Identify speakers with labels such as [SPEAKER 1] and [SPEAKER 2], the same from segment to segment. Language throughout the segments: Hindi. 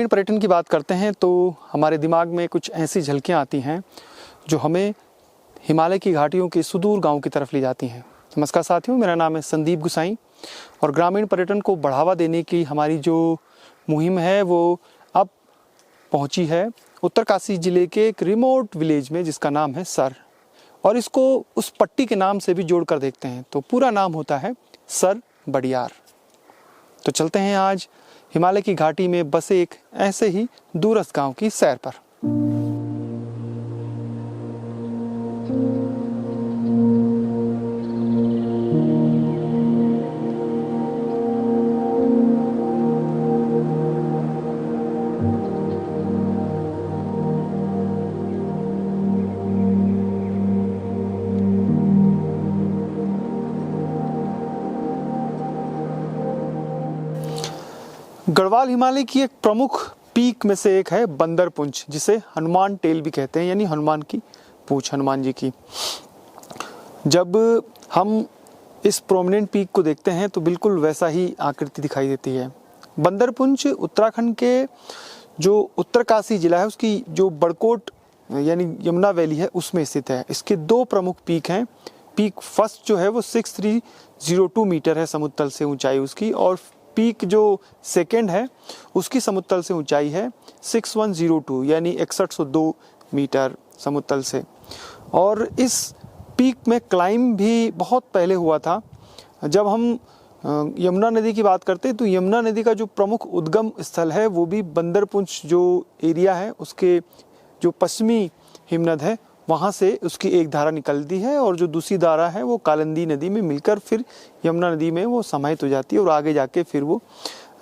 [SPEAKER 1] ग्रामीण पर्यटन की बात करते हैं तो हमारे दिमाग में कुछ ऐसी झलकियाँ आती हैं जो हमें हिमालय की घाटियों के सुदूर गांव की तरफ ले जाती हैं। नमस्कार साथियों, मेरा नाम है संदीप गुसाई और ग्रामीण पर्यटन को बढ़ावा देने की हमारी जो मुहिम है वो अब पहुंची है उत्तरकाशी जिले के एक रिमोट विलेज में जिसका नाम है सर, और इसको उस पट्टी के नाम से भी जोड़कर देखते हैं तो पूरा नाम होता है सर बडियार। तो चलते हैं आज हिमालय की घाटी में बसे एक ऐसे ही दूरस्थ गांव की सैर पर। गढ़वाल हिमालय की एक प्रमुख पीक में से एक है बंदरपुंछ, जिसे हनुमान टेल भी कहते हैं, यानी हनुमान की पूंछ, हनुमान जी की। जब हम इस प्रोमिनेंट पीक को देखते हैं तो बिल्कुल वैसा ही आकृति दिखाई देती है। बंदरपुंछ उत्तराखंड के जो उत्तरकाशी जिला है उसकी जो बड़कोट यानी यमुना वैली है उसमें स्थित है। इसके दो प्रमुख पीक हैं। पीक फर्स्ट जो है वो 6302 मीटर है समुद्र तल से ऊंचाई उसकी, और पीक जो सेकेंड है उसकी समुद्र तल से ऊंचाई है 6102 यानी 6102 मीटर समुद्र तल से। और इस पीक में क्लाइम भी बहुत पहले हुआ था। जब हम यमुना नदी की बात करते हैं तो यमुना नदी का जो प्रमुख उद्गम स्थल है वो भी बंदरपुंछ जो एरिया है उसके जो पश्चिमी हिमनद है वहाँ से उसकी एक धारा निकलती है, और जो दूसरी धारा है वो कालिंदी नदी में मिलकर फिर यमुना नदी में वो समाहित हो जाती है और आगे जाके फिर वो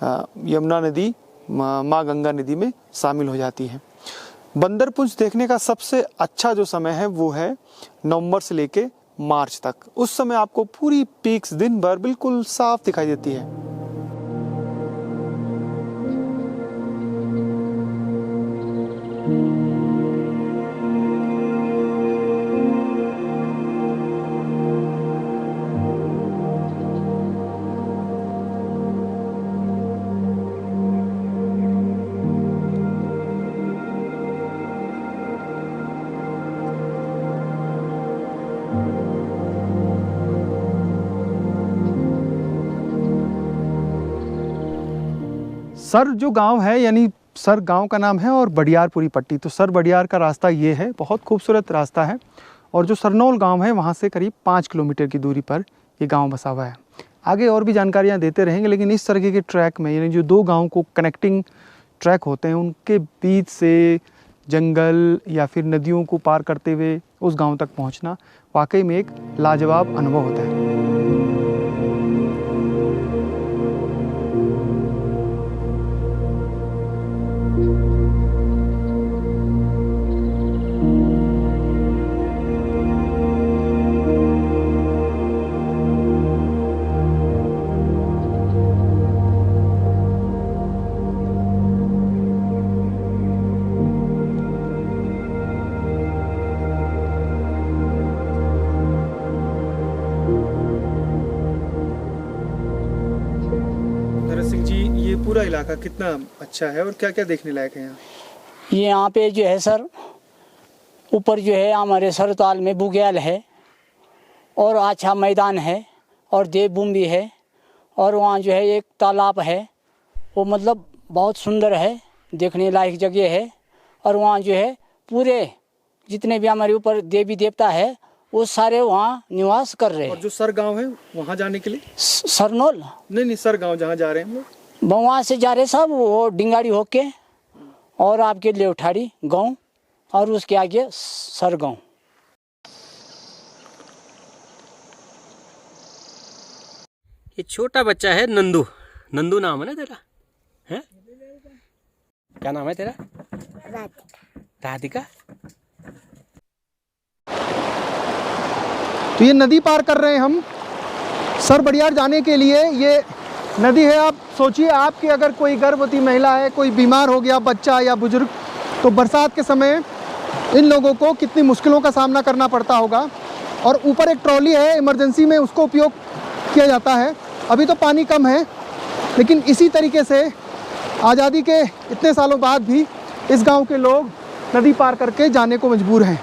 [SPEAKER 1] यमुना नदी माँ गंगा नदी में शामिल हो जाती है। बंदरपुंछ देखने का सबसे अच्छा जो समय है वो है नवंबर से लेके मार्च तक। उस समय आपको पूरी पीक्स दिन भर बिल्कुल साफ दिखाई देती है। सर जो गांव है, यानी सर गांव का नाम है और बडियारपुरी पट्टी, तो सर बडियार का रास्ता ये है, बहुत खूबसूरत रास्ता है। और जो सरनौल गांव है वहां से करीब 5 किलोमीटर की दूरी पर ये गांव बसा हुआ है। आगे और भी जानकारियां देते रहेंगे, लेकिन इस तरीके के ट्रैक में यानी जो दो गाँव को कनेक्टिंग ट्रैक होते हैं उनके बीच से जंगल या फिर नदियों को पार करते हुए उस गाँव तक पहुँचना वाकई में एक लाजवाब अनुभव होता है। पूरा इलाका कितना अच्छा है और क्या क्या देखने लायक है यहाँ?
[SPEAKER 2] यहाँ पे जो है सर, ऊपर जो है हमारे सरताल में बुग्याल है और अच्छा मैदान है और देवभूमि भी है, और वहाँ जो है एक तालाब है, वो मतलब बहुत सुंदर है, देखने लायक जगह है। और वहाँ जो है पूरे जितने भी हमारे ऊपर देवी देवता है वो सारे वहाँ निवास कर रहे हैं।
[SPEAKER 1] और जो सर गाँव है वहाँ जाने के लिए
[SPEAKER 2] सरनौल
[SPEAKER 1] नहीं सर गाँव जहाँ जा रहे हैं हम लोग
[SPEAKER 2] वहाँ से जा रहे सब वो डिंगाड़ी होके और आपके लेवठाड़ी गांव और उसके आगे सर गांव।
[SPEAKER 3] ये छोटा बच्चा है नंदू। नंदू नाम है ना तेरा? है क्या नाम है तेरा? राधिका।
[SPEAKER 1] तो ये नदी पार कर रहे हैं हम सर बडियार जाने के लिए। ये नदी है, आप सोचिए आपकी अगर कोई गर्भवती महिला है, कोई बीमार हो गया बच्चा या बुजुर्ग, तो बरसात के समय इन लोगों को कितनी मुश्किलों का सामना करना पड़ता होगा। और ऊपर एक ट्रॉली है, इमरजेंसी में उसको उपयोग किया जाता है। अभी तो पानी कम है, लेकिन इसी तरीके से आज़ादी के इतने सालों बाद भी इस गांव के लोग नदी पार करके जाने को मजबूर हैं।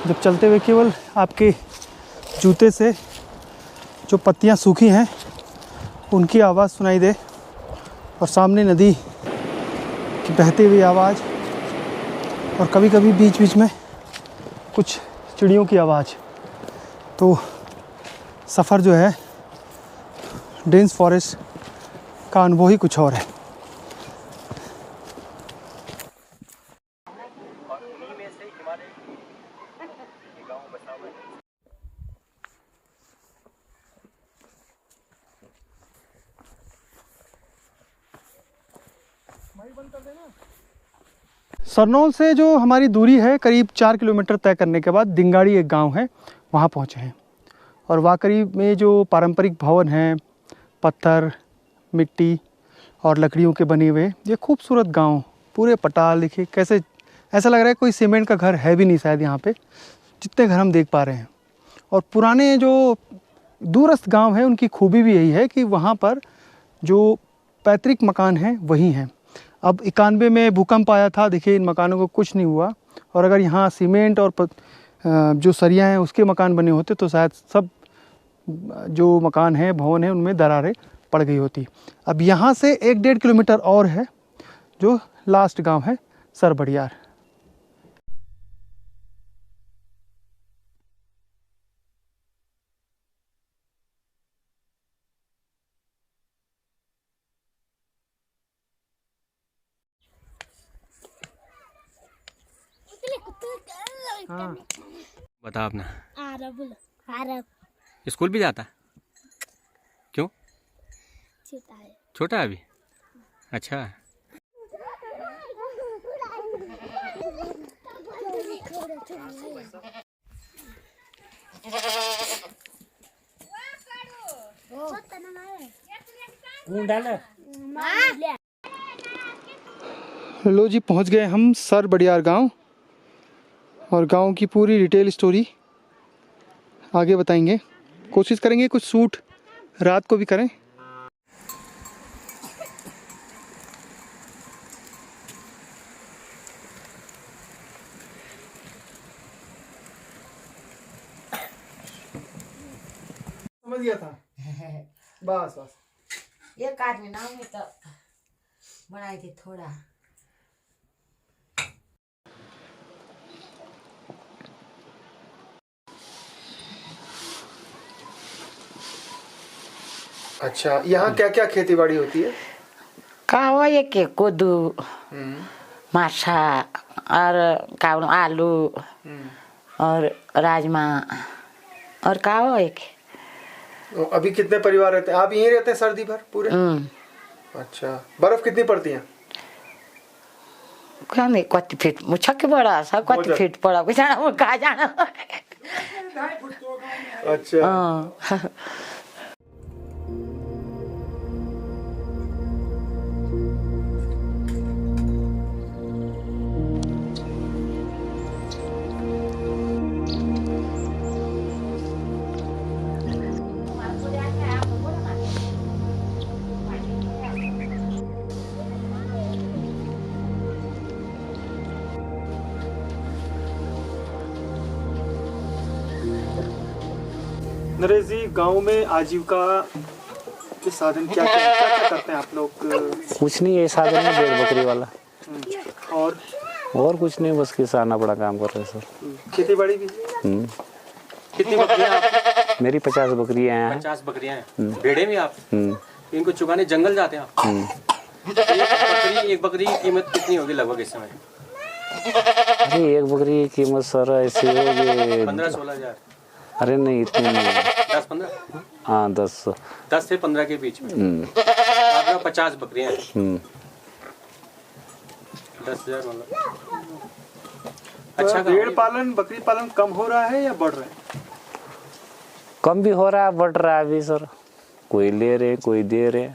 [SPEAKER 1] जब चलते हुए केवल आपके जूते से जो पत्तियां सूखी हैं उनकी आवाज़ सुनाई दे और सामने नदी की बहती हुई आवाज़ और कभी कभी बीच बीच में कुछ चिड़ियों की आवाज़, तो सफ़र जो है डेंस फॉरेस्ट का अनुभव ही कुछ और है। सरनौल से जो हमारी दूरी है करीब 4 किलोमीटर तय करने के बाद दिंगाड़ी एक गांव है, वहाँ पहुँचे हैं। और वाकई में जो पारंपरिक भवन हैं, पत्थर, मिट्टी और लकड़ियों के बने हुए, ये खूबसूरत गांव, पूरे पटाल देखिए कैसे, ऐसा लग रहा है कोई सीमेंट का घर है भी नहीं शायद यहाँ पे, जितने घर हम देख पा रहे हैं। और पुराने जो दूरस्थ गांव हैं उनकी खूबी भी यही है कि वहाँ पर जो पैतृक मकान हैं वही हैं। अब 91 में भूकंप आया था, देखिए इन मकानों को कुछ नहीं हुआ, और अगर यहाँ सीमेंट और जो सरिया हैं उसके मकान बने होते तो शायद सब जो मकान हैं, भवन हैं, उनमें दरारें पड़ गई होती। अब यहाँ से 1-1.5 किलोमीटर और है जो लास्ट गांव है सरबड़ियार। हाँ
[SPEAKER 3] बता अपना।
[SPEAKER 4] आरब
[SPEAKER 3] स्कूल भी जाता? क्यों?
[SPEAKER 4] छोटा है।
[SPEAKER 3] छोटा है अभी? अच्छा।
[SPEAKER 1] लो जी, पहुंच गए हम सरबड़ियार गांव, और गांव की पूरी डिटेल स्टोरी आगे बताएंगे। कोशिश करेंगे कुछ शूट रात को भी करें। समझ गया था। बस बस
[SPEAKER 5] ये काटने ना में तो बनाई थी थोड़ा।
[SPEAKER 1] अच्छा, यहाँ क्या क्या खेती बाड़ी होती है?
[SPEAKER 5] कहो ये के कोदू, माछा और कावड़ आलू और राजमा और कहो एक।
[SPEAKER 1] अभी कितने परिवार रहते हैं? आप यहीं रहते हैं सर्दी भर पूरे? अच्छा, बर्फ कितनी पड़ती है?
[SPEAKER 5] कहने कति फीट मुझे के बड़ा सा कति फीट पड़ा कुछ जाना वो कहाँ जाना।
[SPEAKER 1] अच्छा। नरेश जी, गांव में आजीविका मुख्य साधन क्या क्या करते हैं आप लोग?
[SPEAKER 6] कुछ नहीं, ये साधन है भेड़ बकरी वाला,
[SPEAKER 1] और
[SPEAKER 6] कुछ नहीं, बस किसान अपना काम कर रहे हैं सर।
[SPEAKER 1] खेती बाड़ी भी?
[SPEAKER 3] कितनी बकरियां आप?
[SPEAKER 6] मेरी 50 बकरियां हैं।
[SPEAKER 3] 50 बकरियां हैं। भेड़े भी आप? इनको चुगाने जंगल जाते हैं आप? एक बकरी की कीमत कितनी होगी लगभग इस समय?
[SPEAKER 6] अरे एक बकरी की कीमत सर ऐसी होगी
[SPEAKER 3] 15-16 हजार।
[SPEAKER 6] अरे नहीं, इतनी नहीं है।
[SPEAKER 3] 10-15?
[SPEAKER 6] हाँ 10
[SPEAKER 3] से 15 के बीच में। आपका 50 बकरियां हैं। 10,000 मतलब। अच्छा,
[SPEAKER 1] भेड़ पालन बकरी पालन कम हो रहा है या बढ़ रहा है?
[SPEAKER 6] कम भी हो रहा है, बढ़ रहा है अभी सर, कोई ले रहे कोई दे रहे।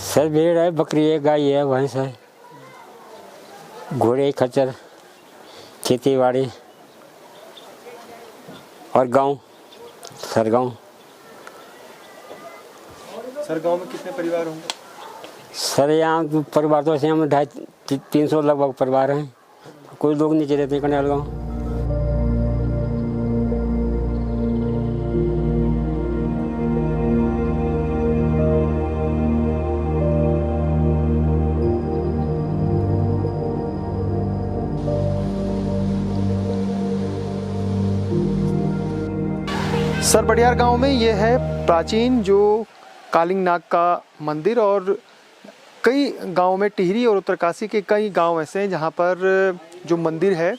[SPEAKER 7] सर भेड़ है, बकरी है, गाय है, भैंस है, घोड़े, खच्चर, खेती बाड़ी और गांव। सर गांव
[SPEAKER 1] में कितने परिवार होंगे?
[SPEAKER 7] सर यहाँ परिवार तो ऐसे हम 250-300 लगभग परिवार हैं। कोई लोग नीचे रहते हैं कन्याल गाँव।
[SPEAKER 1] सर बडियार गांव में ये है प्राचीन जो कालिंग नाग का मंदिर, और कई गांव में टिहरी और उत्तरकाशी के कई गांव ऐसे हैं जहां पर जो मंदिर है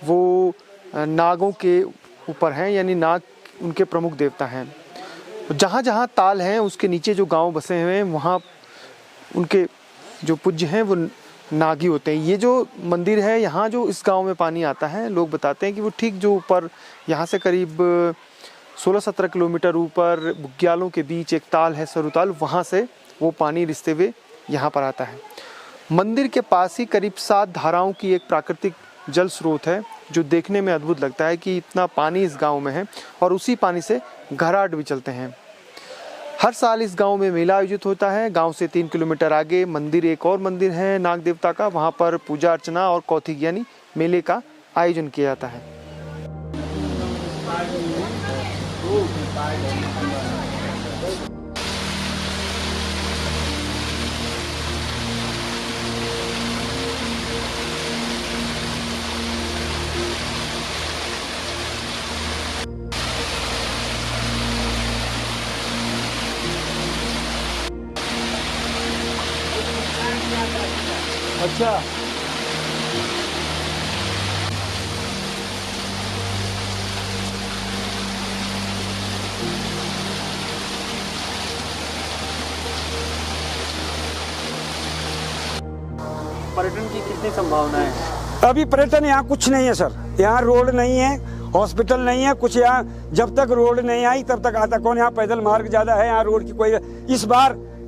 [SPEAKER 1] वो नागों के ऊपर हैं, यानी नाग उनके प्रमुख देवता हैं। जहां जहां ताल हैं उसके नीचे जो गांव बसे हुए हैं वहां उनके जो पूज्य हैं वो नागी होते हैं। ये जो मंदिर है यहाँ जो इस गांव में पानी आता है, लोग बताते हैं कि वो ठीक जो ऊपर यहाँ से करीब 16-17 किलोमीटर ऊपर बुग्यालों के बीच एक ताल है सरुताल, वहाँ से वो पानी रिसते हुए यहाँ पर आता है। मंदिर के पास ही करीब 7 धाराओं की एक प्राकृतिक जल स्रोत है जो देखने में अद्भुत लगता है कि इतना पानी इस गांव में है, और उसी पानी से घराट भी चलते हैं। हर साल इस गांव में मेला आयोजित होता है। गांव से 3 किलोमीटर आगे मंदिर, एक और मंदिर है नाग देवता का, वहाँ पर पूजा अर्चना और कौथिग यानी मेले का आयोजन किया जाता है। अच्छा, पर्यटन की कितनी संभावना है?
[SPEAKER 8] अभी पर्यटन यहाँ कुछ नहीं है सर। यहाँ रोड नहीं है, हॉस्पिटल नहीं है, कुछ यहाँ जब तक रोड नहीं आई तब तक आता कौन। यहाँ पैदल मार्ग ज्यादा है, यहाँ रोड की कोई।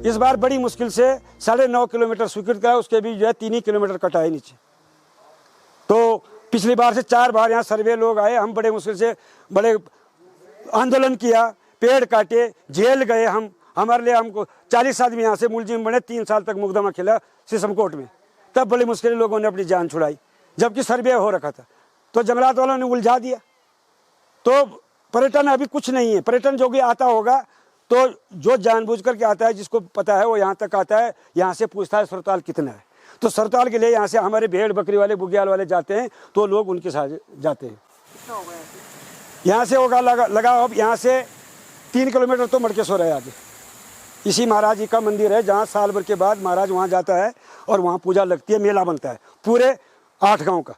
[SPEAKER 8] इस बार बड़ी मुश्किल से 9.5 किलोमीटर स्वीकृत करा, उसके भी जो है 3 ही किलोमीटर कटा है नीचे। तो पिछली बार से 4 बार यहाँ सर्वे लोग आए, हम बड़े मुश्किल से बड़े आंदोलन किया, पेड़ काटे, जेल गए हम। हमारे लिए हमको 40 आदमी यहाँ से मुलजिम बने, 3 साल तक मुकदमा खेला सिसम कोर्ट में, तब बड़ी मुश्किल लोगों ने अपनी जान छुड़ाई, जबकि सर्वे हो रखा था। तो जंगलात वालों ने उलझा दिया। तो पर्यटन अभी कुछ नहीं है। पर्यटन जो भी आता होगा तो जो जानबूझ करके आता है, जिसको पता है वो यहाँ तक आता है, यहाँ से पूछता है सरताल कितना है। तो सरताल के लिए यहाँ से हमारे भेड़ बकरी वाले बुग्याल वाले जाते हैं, तो लोग उनके साथ जाते हैं। यहाँ से होगा लगा अब यहाँ से 3 किलोमीटर तो मड़केश्वर है आगे। इसी महाराज जी का मंदिर है जहाँ साल भर के बाद महाराज वहाँ जाता है और वहाँ पूजा लगती है, मेला बनता है पूरे 8 गांव का।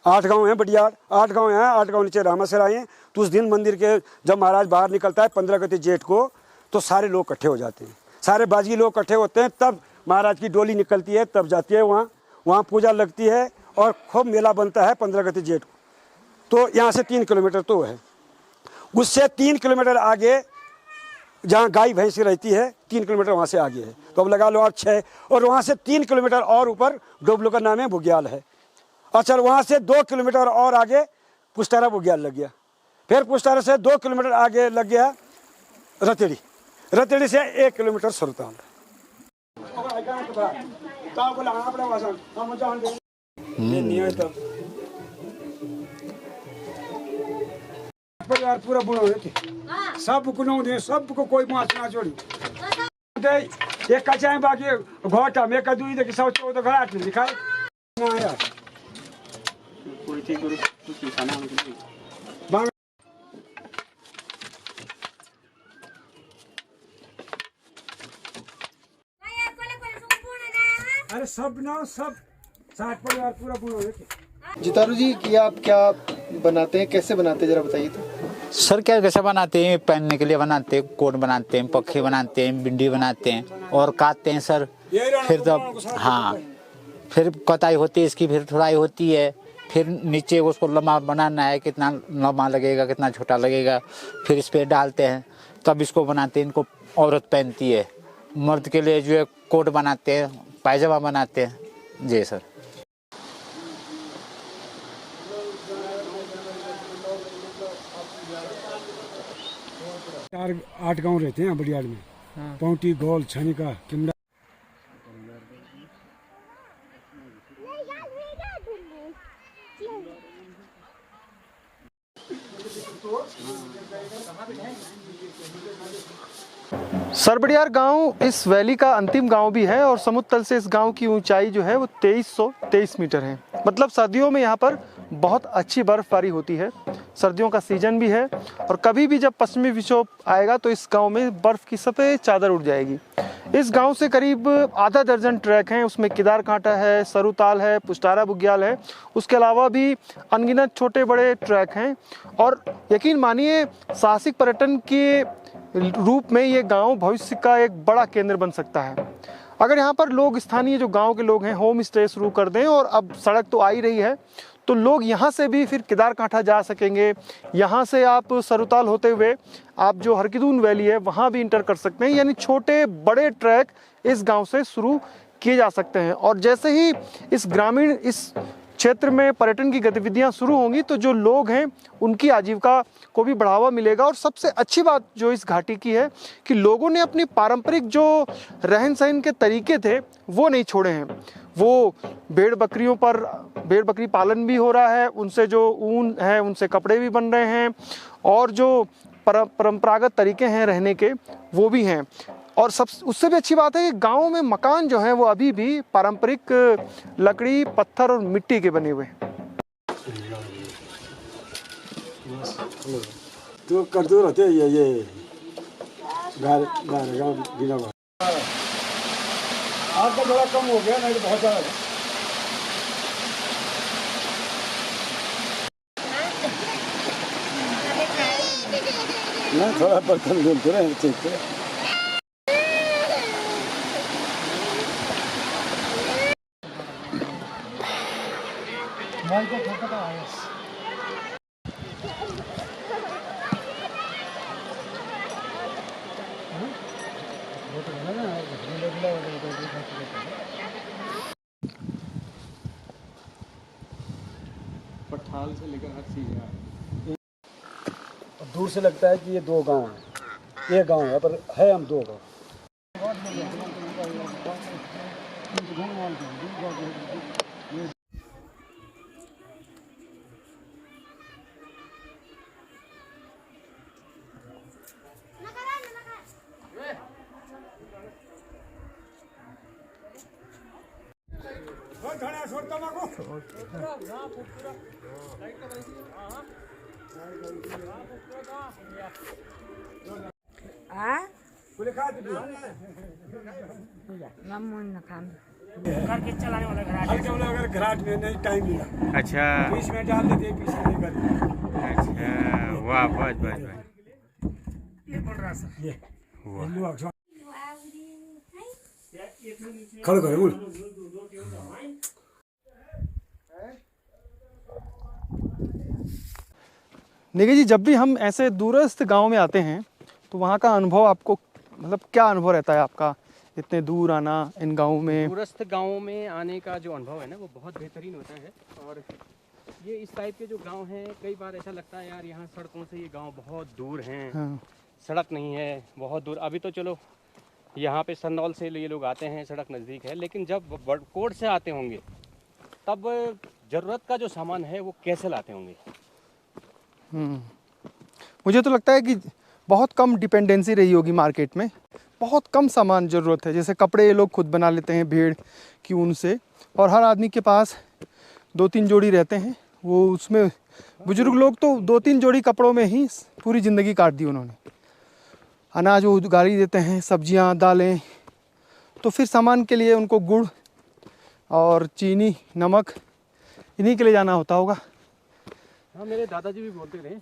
[SPEAKER 8] 8 गांव हैं बडियार, 8 गांव हैं, 8 गांव नीचे रामासराय हैं। तो उस दिन मंदिर के जब महाराज बाहर निकलता है 15 गते जेठ को, तो सारे लोग इकट्ठे हो जाते हैं, सारे बाजी लोग इकट्ठे होते हैं। तब महाराज की डोली निकलती है, तब जाती है वहाँ पूजा लगती है और खूब मेला बनता है 15 गते जेठ को। तो यहाँ से 3 किलोमीटर तो है, उससे 3 किलोमीटर आगे जहाँ गाय भैंसी रहती है 3 किलोमीटर वहाँ से आगे है। तो अब लगा लो आप 6, और वहाँ से 3 किलोमीटर और ऊपर डोबलो का नाम है बुग्याल है। अच्छा, वहाँ से 2 किलोमीटर और आगे पुस्तारा बुग्याल लग गया। फिर पुस्तारा से 2 किलोमीटर आगे लग गया रतेड़ी, रतेड़ी से 1 किलोमीटर सरुताल। परिवार पूरा बुढ़ो थे, सबको नौ दे, सबको कोई मास ना छोड़ी। एक कच्चा है बाकी घोटा में का दूई देखी 114 घाट लिखाए ना यार कोई ठीक करो कुछ खाना हम। अरे सब ना सब 60 परिवार पूरा बुढ़ो थे।
[SPEAKER 1] जितारू जी, कि आप क्या बनाते हैं, कैसे बनाते हैं, जरा बताइए तो।
[SPEAKER 9] सर क्या कैसे बनाते हैं? पहनने के लिए बनाते हैं, कोट बनाते हैं, पखे बनाते हैं, बिंडी बनाते हैं और काटते हैं सर। फिर तब हाँ, फिर कटाई होती है इसकी, फिर थोड़ाई होती है, फिर नीचे उसको लम्बा बनाना है, कितना लम्बा लगेगा कितना छोटा लगेगा, फिर इस पर डालते हैं, तब इसको बनाते हैं। इनको औरत पहनती है। मर्द के लिए जो है कोट बनाते हैं, पायजामा बनाते हैं। जी सर।
[SPEAKER 8] 8 गांव रहते हैं बडियार में। पौटी, गोल, छनिका, किमड़ा।
[SPEAKER 1] सरबडियार गांव इस वैली का अंतिम गांव भी है और समुद्र तल से इस गांव की ऊंचाई जो है वो 2323 मीटर है। मतलब सर्दियों में यहाँ पर बहुत अच्छी बर्फबारी होती है। सर्दियों का सीजन भी है और कभी भी जब पश्चिमी विक्षोभ आएगा तो इस गांव में बर्फ की सफ़ेद चादर उड़ जाएगी। इस गांव से करीब आधा दर्जन ट्रैक हैं, उसमें केदार कांटा है, सरुताल है, पुस्तारा बुग्याल है। उसके अलावा भी अनगिनत छोटे बड़े ट्रैक हैं और यकीन मानिए साहसिक पर्यटन के रूप में ये गांव भविष्य का एक बड़ा केंद्र बन सकता है। अगर यहाँ पर लोग, स्थानीय जो गांव के लोग हैं, होम स्टे शुरू कर दें और अब सड़क तो आ ही रही है तो लोग यहाँ से भी फिर केदार कांठा जा सकेंगे। यहाँ से आप सरुताल होते हुए आप जो हरकिदून वैली है वहाँ भी इंटर कर सकते हैं। यानी छोटे बड़े ट्रैक इस गांव से शुरू किए जा सकते हैं और जैसे ही इस ग्रामीण इस क्षेत्र में पर्यटन की गतिविधियां शुरू होंगी तो जो लोग हैं उनकी आजीविका को भी बढ़ावा मिलेगा। और सबसे अच्छी बात जो इस घाटी की है कि लोगों ने अपनी पारंपरिक जो रहन सहन के तरीके थे वो नहीं छोड़े हैं। वो भेड़ बकरी पालन भी हो रहा है, उनसे जो ऊन है उनसे कपड़े भी बन रहे हैं और जो परंपरागत तरीके हैं रहने के वो भी हैं। और सब उससे भी अच्छी बात है कि गांव में मकान जो हैं वो अभी भी पारंपरिक लकड़ी, पत्थर और मिट्टी के बने हुए हैं।
[SPEAKER 8] तो कर दो रहते ये गार बिना आज तो थोड़ा कम हो गया, नहीं तो बहुत ज़्यादा। नहीं थोड़ा बर्तन धुलते रहे ठीक है।
[SPEAKER 1] पठाल से लेकर हर चीज
[SPEAKER 8] दूर से लगता है कि ये 2 गांव हैं, एक गांव है पर है हम 2 गांव। करके चलाने वाला घराट हल्के वाला अगर घराट में नहीं टाइम मिला
[SPEAKER 3] अच्छा
[SPEAKER 8] बीच में डाल देते पीछे नहीं कर
[SPEAKER 3] अच्छा वाह बस बस बस
[SPEAKER 8] ये बोल रहा सर ये
[SPEAKER 3] वाह
[SPEAKER 8] खड़ो करो बोल
[SPEAKER 1] निखिल जी, जब भी हम ऐसे दूरस्थ गांव में आते हैं तो वहाँ का अनुभव आपको मतलब क्या अनुभव रहता है आपका, इतने दूर आना इन गाँव में?
[SPEAKER 3] दूरस्थ गाँव में आने का जो अनुभव है ना वो बहुत बेहतरीन होता है। और ये इस टाइप के जो गांव हैं, कई बार ऐसा लगता है यार यहाँ सड़कों से ये गांव बहुत दूर हैं।
[SPEAKER 1] हाँ।
[SPEAKER 3] सड़क नहीं है, बहुत दूर। अभी तो चलो यहाँ पे सन्नौल से ये लोग आते हैं, सड़क नज़दीक है, लेकिन जब बड़कोट से आते होंगे तब ज़रूरत का जो सामान है वो कैसे लाते होंगे?
[SPEAKER 1] मुझे तो लगता है कि बहुत कम डिपेंडेंसी रही होगी मार्केट में, बहुत कम सामान ज़रूरत है। जैसे कपड़े ये लोग खुद बना लेते हैं भेड़ की ऊन से, और हर आदमी के पास 2-3 जोड़ी रहते हैं। वो उसमें बुजुर्ग लोग तो 2-3 जोड़ी कपड़ों में ही पूरी ज़िंदगी काट दी उन्होंने। अनाज वो गाड़ी देते हैं, सब्जियां, दालें, तो फिर सामान के लिए उनको गुड़ और चीनी, नमक, इन्हीं के लिए जाना होता होगा।
[SPEAKER 3] हाँ, मेरे दादाजी भी बोलते रहे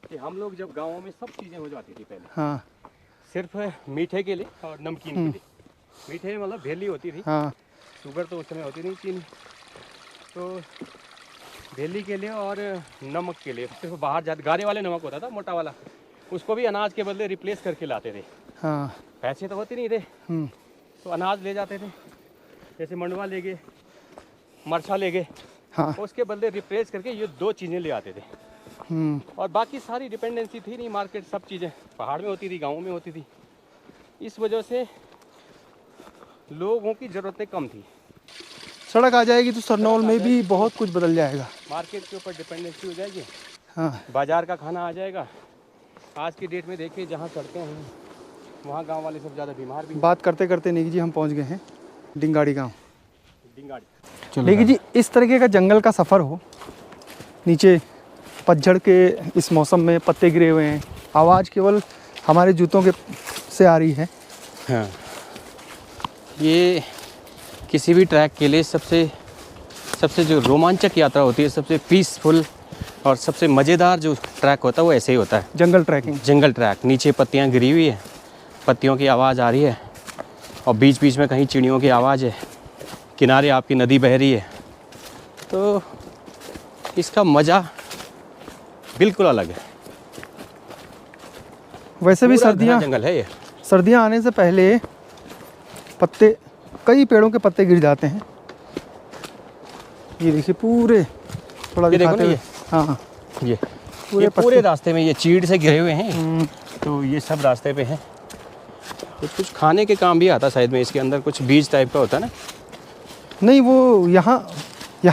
[SPEAKER 3] कि हम लोग जब गाँवों में सब चीज़ें हो जाती थी पहले,
[SPEAKER 1] हाँ,
[SPEAKER 3] सिर्फ मीठे के लिए और नमकीन के लिए। मीठे मतलब भेली होती थी,
[SPEAKER 1] हाँ,
[SPEAKER 3] शुगर तो उस समय होती नहीं, चीनी, तो भेली के लिए और नमक के लिए सिर्फ बाहर जाते, गारे वाले नमक होता था मोटा वाला, उसको भी अनाज के बदले रिप्लेस करके लाते थे।
[SPEAKER 1] हाँ,
[SPEAKER 3] पैसे तो होते नहीं थे, तो अनाज ले जाते थे, जैसे मंडवा ले गए, मरछा ले गए,
[SPEAKER 1] हाँ,
[SPEAKER 3] उसके बदले रिप्लेस करके ये 2 चीज़ें ले आते थे। और बाकी सारी डिपेंडेंसी थी नहीं, मार्केट सब चीज़ें पहाड़ में होती थी, गाँव में होती थी। इस वजह से लोगों की ज़रूरतें कम थी।
[SPEAKER 1] सड़क आ जाएगी तो सरनौल में भी बहुत कुछ बदल जाएगा।
[SPEAKER 3] मार्केट के ऊपर डिपेंडेंसी हो जाएगी,
[SPEAKER 1] हाँ,
[SPEAKER 3] बाजार का खाना आ जाएगा। आज की डेट में देखिए जहाँ सड़कें हैं वहाँ गांव वाले सब ज़्यादा बीमार भी।
[SPEAKER 1] बात करते करते निखिल जी हम पहुंच गए हैं डिंगाड़ी गांव।
[SPEAKER 3] डिंगाड़ी
[SPEAKER 1] निखिल जी, इस तरीके का जंगल का सफ़र हो, नीचे पतझड़ के इस मौसम में पत्ते गिरे हुए हैं, आवाज़ केवल हमारे जूतों के से आ रही है।
[SPEAKER 3] हाँ, ये किसी भी ट्रैक के लिए सबसे जो रोमांचक यात्रा होती है, सबसे पीसफुल और सबसे मज़ेदार जो ट्रैक होता है वो ऐसे ही होता है,
[SPEAKER 1] जंगल ट्रैकिंग।
[SPEAKER 3] जंगल ट्रैक। नीचे पत्तियाँ गिरी हुई है, पत्तियों की आवाज़ आ रही है, और बीच बीच में कहीं चिड़ियों की आवाज़ है, किनारे आपकी नदी बह रही है, तो इसका मज़ा बिल्कुल अलग है।
[SPEAKER 1] वैसे भी
[SPEAKER 3] पूरा घना
[SPEAKER 1] सर्दियाँ
[SPEAKER 3] जंगल है ये।
[SPEAKER 1] सर्दियाँ आने से पहले पत्ते, कई पेड़ों के पत्ते गिर जाते हैं। ये देखिए पूरे, थोड़ा
[SPEAKER 3] ये देखो
[SPEAKER 1] दिखाते
[SPEAKER 3] ना
[SPEAKER 1] हुए,
[SPEAKER 3] ये,
[SPEAKER 1] हाँ,
[SPEAKER 3] ये
[SPEAKER 1] पूरे
[SPEAKER 3] पूरे
[SPEAKER 1] पत्ते।
[SPEAKER 3] रास्ते में ये चीड़ से घिरे हुए हैं, तो ये सब रास्ते पे हैं। कुछ खाने के काम भी आता शायद में, इसके अंदर कुछ बीज टाइप का होता है ना।
[SPEAKER 1] नहीं, वो यहाँ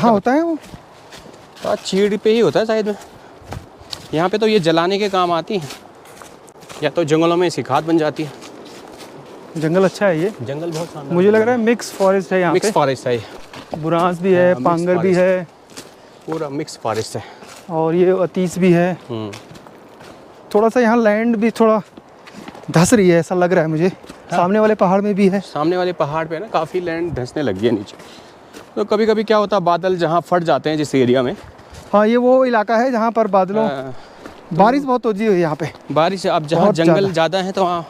[SPEAKER 1] होता है वो।
[SPEAKER 3] चीड़ पे ही होता है शायद में। यहाँ पे तो ये जलाने के काम आती हैं, या तो जंगलों में इसकी खाद बन जाती है।
[SPEAKER 1] जंगल अच्छा है ये,
[SPEAKER 3] जंगल बहुत शानदार।
[SPEAKER 1] मुझे लग रहा है मिक्स फॉरेस्ट है यहाँ
[SPEAKER 3] मिक्स
[SPEAKER 1] पे।
[SPEAKER 3] फॉरेस्ट है ये,
[SPEAKER 1] बुरांस भी है,
[SPEAKER 3] हाँ,
[SPEAKER 1] पांगर
[SPEAKER 3] mixed
[SPEAKER 1] भी
[SPEAKER 3] forest।
[SPEAKER 1] है,
[SPEAKER 3] पूरा मिक्स फॉरेस्ट है।
[SPEAKER 1] और ये अतीस भी है। थोड़ा सा यहाँ लैंड भी थोड़ा धंस रही है, ऐसा लग रहा है मुझे। सामने वाले पहाड़ में भी है।
[SPEAKER 3] सामने वाले पहाड़ पे ना काफ़ी लैंड धंसने लगी है नीचे। तो कभी कभी क्या होता है, बादल जहाँ फट जाते हैं जिस एरिया में,
[SPEAKER 1] हाँ, ये वो इलाका है जहाँ पर बादलों बारिश बहुत होती है यहाँ पे।
[SPEAKER 3] बारिश, अब जहाँ
[SPEAKER 1] बहुत
[SPEAKER 3] जंगल ज़्यादा है तो वहाँ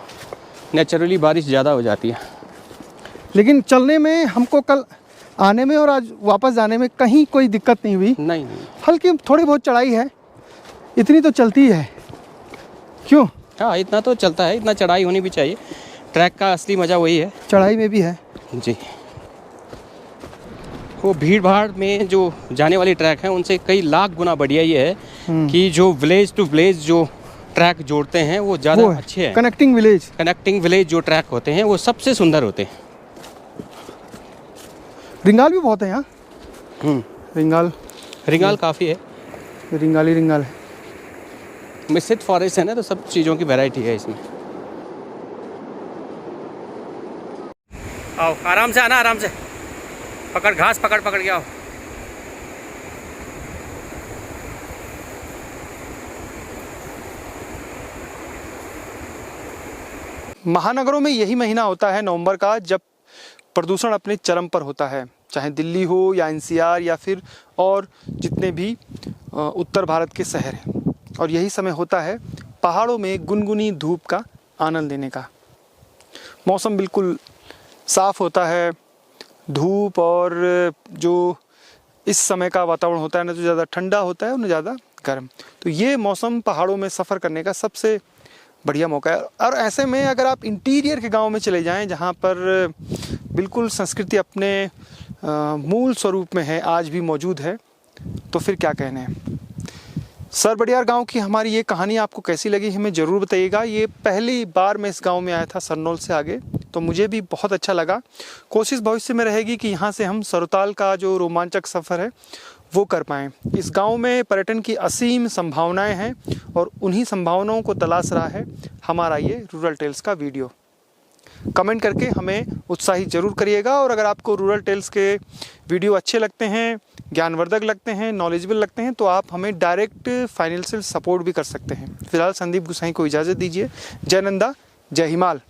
[SPEAKER 3] नेचुरली बारिश ज़्यादा हो जाती है।
[SPEAKER 1] लेकिन चलने में हमको कल आने में और आज वापस जाने में कहीं कोई दिक्कत नहीं हुई।
[SPEAKER 3] नहीं,
[SPEAKER 1] हल्की थोड़ी बहुत चढ़ाई है, इतनी तो चलती है। क्यों?
[SPEAKER 3] हाँ, इतना तो चलता है, इतना चढ़ाई होनी भी चाहिए। ट्रैक का असली मज़ा वही है।
[SPEAKER 1] चढ़ाई में भी है
[SPEAKER 3] जी। वो भीड़ भाड़ में जो जाने वाली ट्रैक है उनसे कई लाख गुना बढ़िया ये है कि जो विलेज टू विलेज जो ट्रैक जोड़ते हैं वो ज़्यादा अच्छे हैं।
[SPEAKER 1] कनेक्टिंग विलेज
[SPEAKER 3] जो ट्रैक होते हैं वो सबसे सुंदर होते हैं।
[SPEAKER 1] रिंगाल भी बहुत है यहाँ। रिंगाल
[SPEAKER 3] काफ़ी है,
[SPEAKER 1] रिंगाल है।
[SPEAKER 3] मिश्रित फॉरेस्ट है ना, तो सब चीज़ों की वैरायटी है इसमें। आओ, आराम से आना, आराम से पकड़, घास पकड़ के आओ।
[SPEAKER 1] महानगरों में यही महीना होता है नवंबर का, जब प्रदूषण अपने चरम पर होता है, चाहे दिल्ली हो या एनसीआर या फिर और जितने भी उत्तर भारत के शहर हैं। और यही समय होता है पहाड़ों में गुनगुनी धूप का आनंद लेने का। मौसम बिल्कुल साफ़ होता है, धूप और जो इस समय का वातावरण होता है ना तो ज़्यादा ठंडा होता है और न ज़्यादा गर्म। तो ये मौसम पहाड़ों में सफ़र करने का सबसे बढ़िया मौका है। और ऐसे में अगर आप इंटीरियर के गांव में चले जाएं जहां पर बिल्कुल संस्कृति अपने मूल स्वरूप में है, आज भी मौजूद है, तो फिर क्या कहने हैं। सरबडियार गांव की हमारी ये कहानी आपको कैसी लगी हमें ज़रूर बताइएगा। ये पहली बार मैं इस गांव में आया था सरनोल से आगे, तो मुझे भी बहुत अच्छा लगा। कोशिश भविष्य में रहेगी कि यहाँ से हम सरुताल का जो रोमांचक सफ़र है वो कर पाएँ। इस गांव में पर्यटन की असीम संभावनाएं हैं और उन्हीं संभावनाओं को तलाश रहा है हमारा ये रूरल टेल्स का वीडियो। कमेंट करके हमें उत्साहित ज़रूर करिएगा। और अगर आपको रूरल टेल्स के वीडियो अच्छे लगते हैं, ज्ञानवर्धक लगते हैं, नॉलेजेबल लगते हैं, तो आप हमें डायरेक्ट फाइनेंशियल सपोर्ट भी कर सकते हैं। फिलहाल संदीप गुसाई को इजाज़त दीजिए। जय नंदा, जय हिमाल।